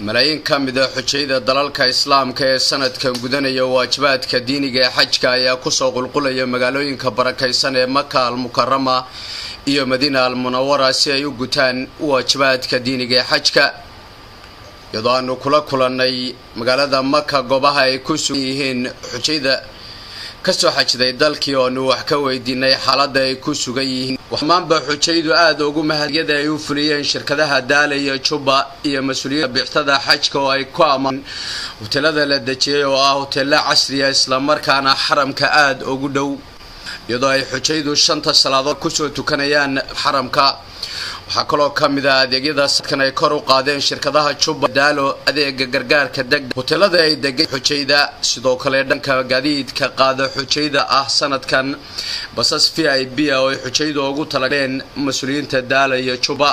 ملايين كامدة حجيدة دلالك إسلام كسنة كان جدنا واجبات كدينية حج كايا كسوق القلة مجالوين كبركة سنة مكة المكرمة إيو مدينة المنورة سيايو جتان واجبات كدينية حج كا يضانو كلا ناي مجالدا مكة جبها يكسوهين حجيدة كسو حجدي dalkii oo nu wax ka weydiinay xaaladda ay ku sugan yihiin waxmaan ba xujaydu aad ugu mahadiyada ay u fuliyeen shirkadaha Daala iyo Juba iyo mas'uuliyadda bixtada xajka oo ay ku amaan hoteelada la dejiyay oo ah hoteelo casri ah isla markaana xaramka aad ugu dhow iyadoo ay xujaydu shanta salaadood ku soo tukanayaan xaramka waxa kaloo kamid ah adeegyada sadkan ay kor u qaadeen shirkadaha Juba Daalo adeega gargaarka degdeg hoteelada ay degay xujayda sidoo kale dhanka gaadiidka qaada xujayda ah sanadkan basas VIP oo ay xujaydu ugu talagaleen mas'uuliyiinta Daala iyo Juba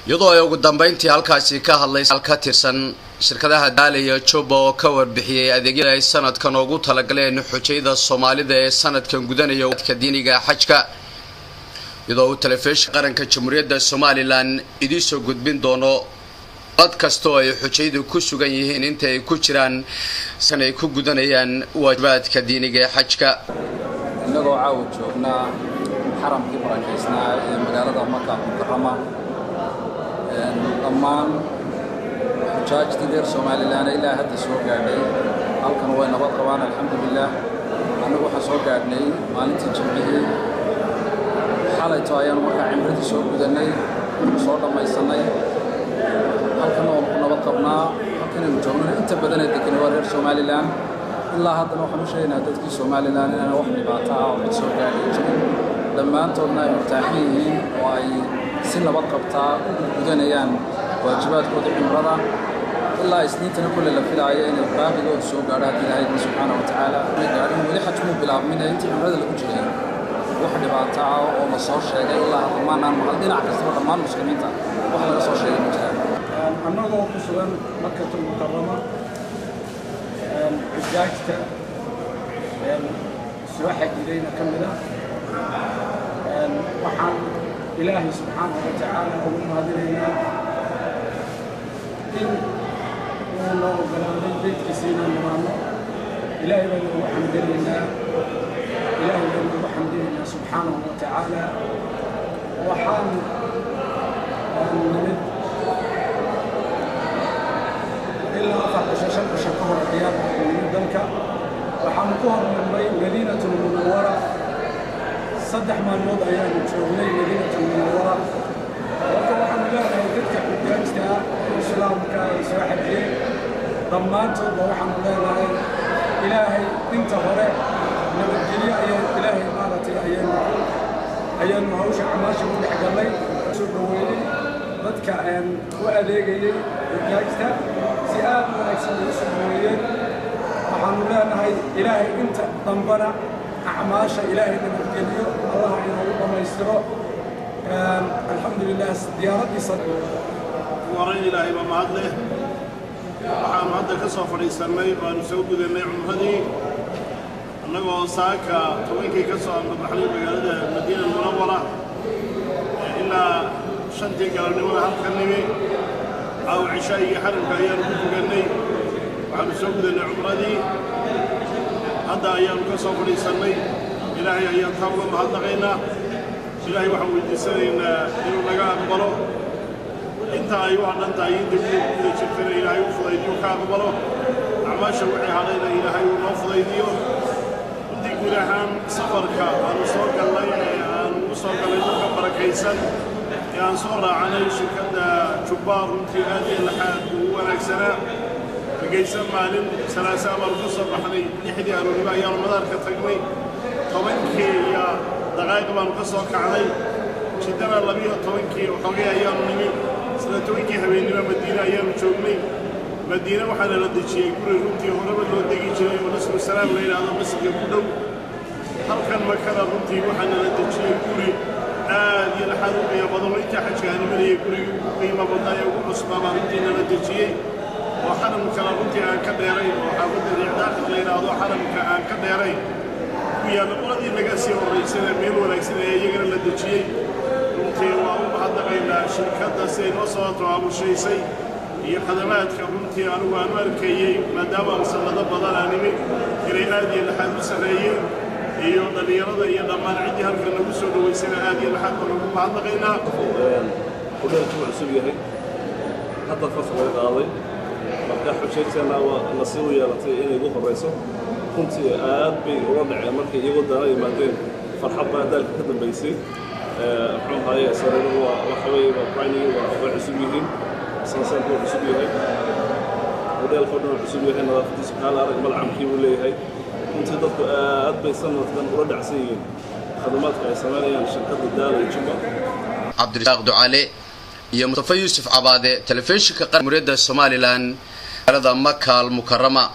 iyadoo ay ugu dambeyntii halkaasi ka hadlaysay ka tirsan shirkadaha Daala iyo Juba oo ka warbixiyay adeegyada ay sanadkan ugu talagaleen xujayda Soomaalida ee sanadkan gudanaya wadka diiniga xajka iyadoo telefishinka qaranka Jamhuuriyadda Somaliland idin soo gudbin doono cod kasto ay xujaydu ku sugan yihiin inta ay ku jiraan sanay ku gudanayaan waajibaadka diiniga ee xajka inagoo caawin joognaa xaramkii barakeysnaa ee magaalada Makka Mukarrama dhammaan xujaajtii reer Somaliland ilaa hadda soo gaadhay halkan way nabad qabaan alxamdulillah anagu waxaan soo gaadhnay maalintii Jimcihii حالة أيام مرة عمرتي سوق بدني صوت ما يصنع هالكنا ونبقبنا هالكنا نجومنا أنت بدنا تكني ورير سومالي لان إلا هذا نوع مشين هذا تكي سومالي لان أنا وحني بعطاها وبتسوق يعني لما أنتم مرتاحين وأي سنة بقبتها بدنيان واجبات كود عمرنا إلا سنين كل اللي في العيان الباب يقول سوق على هذه سبحانه وتعالى يعني ولي حتمو بلعب منها أنت عمرنا اللي كنتين واحد بعطاه وما صار شيء إلا ما نعم عندنا عكسنا كمان مسلمين واحد ما صار شيء مثلا أنا جوا كسران مكة المكرمة حجاجته سواحد إلينا كملنا وحن إلهي سبحانه وتعالى ومن هذه إن الله قال بيت كسينا نمانو إلهي بل وحمد لله إلهي بل وحمد لله سبحانه وتعالى وحان نمد إلا أفضل شاشة شكه القيام من ذلك وحان كهر من بين مدينة المنورة صدح ما نوض أيام شغلي مدينة المنورة وحان الله يددك حجاجتها وسلام كسواحد جيد ضمانته وحان الله إلهي انت غريب نبدلي أيام إلهي مالتي أيام مهوش عماشي من حقلي سوبويلي ضدك أيام وأديقي وجاجته سيئات ونكسل سوبويلي وحان الله نهي إلهي انت ضمبنا أعماشا إلهي نبدلي الله ينوض ما يسره الحمد لله ديارتي صدق ورين إلهي ما عدله وحان عدل كسوفر يسمي ونسوق ذي عمرني أنه ساكا توينكي كسر مبحلي بقالة المدينة المنورة إلا شنتي قالوا ولا هالكنمي أو عشائي حرم كأيام كفقني وعم سوق ذي عمرني هذا أيام كسر فريسمي إلهي أيام ثابوا مهدقينا إلهي وحوي الجسرين إنه لقاء أقبله أنت أيوة أنت أيدي كل شكرا إلهي وفضل يديوك أقبله عماشا وعي علينا إلهي ونوفضل يديوك إلهام سفرك أنا صور قلي أنا صور قلي لك بركيسن يعني صور عني شركة جبار في هذه الحال ونكسنا بقيسن مالين سلاسة مرقصة بحني يحدي أروي بقى يوم مدار كتقني طوينكي يا دقائق مرقصة كعلي شدنا الله بيها طوينكي وحويها أيام نمي سنة طوينكي حبيني مدينة أيام شوقني مدينة وحنا لديشي يقول روتي هنا بدو دقيقة ونسم السلام ليلة هذا مسجد كله halkan makana runtii waxaan la dejiyay guri aad iyo xaruun iyo badan inta xajkaan mariyay guriga ugu qiimo badan ee ugu cusbaa runtii la dejiyay waxaan kala runtii aan ka dheeray oo xaafadda Riicdaaq la yiraahdo xaramka aan ka dheeray ku yaal qoladii laga sii horeysay meel wanaagsan ee iyagana la dejiyay runtii waa u mahadnaqaynaa shirkadda si ay noo soo tabaabushaysay iyo khadamaadka runtii anigu aan u arkayey maadaama aan sanado badan aan imid inay aad iyo laxaad u sarreeyeen iyo dhallinyarada iyo dhammaan ciddii halkan nagu soo dhawaysana aad iyo laxaad baan ugu mahadnaqaynaa. hudheelku wuu cusub yahay hadda fasal laga qaaday marka xujeegteena waa nasiib u yeelatay inay ugu horrayso runtii aad bay ula dhaceen markay iyagoo daana yimaadeen farxad baa daalka ka dambaysay muxuu ahaye sariro waxa weeye waa branding waa cusub yihiin sanadku waa cusub yahay hudheelku dhan cusub yahay nadaafadiisu kaala arag malcamkii uu leeyahay runtii dadku aad bay sanadkan ula dhacsan yihiin khadamaadka ay samaynayaan shirkadda daala iyo jumba. cabdirasaaq ducaale iyo mustafa yuusuf cabaade telefishinka qaranka Somaliland magaalada Maka al Mukarrama.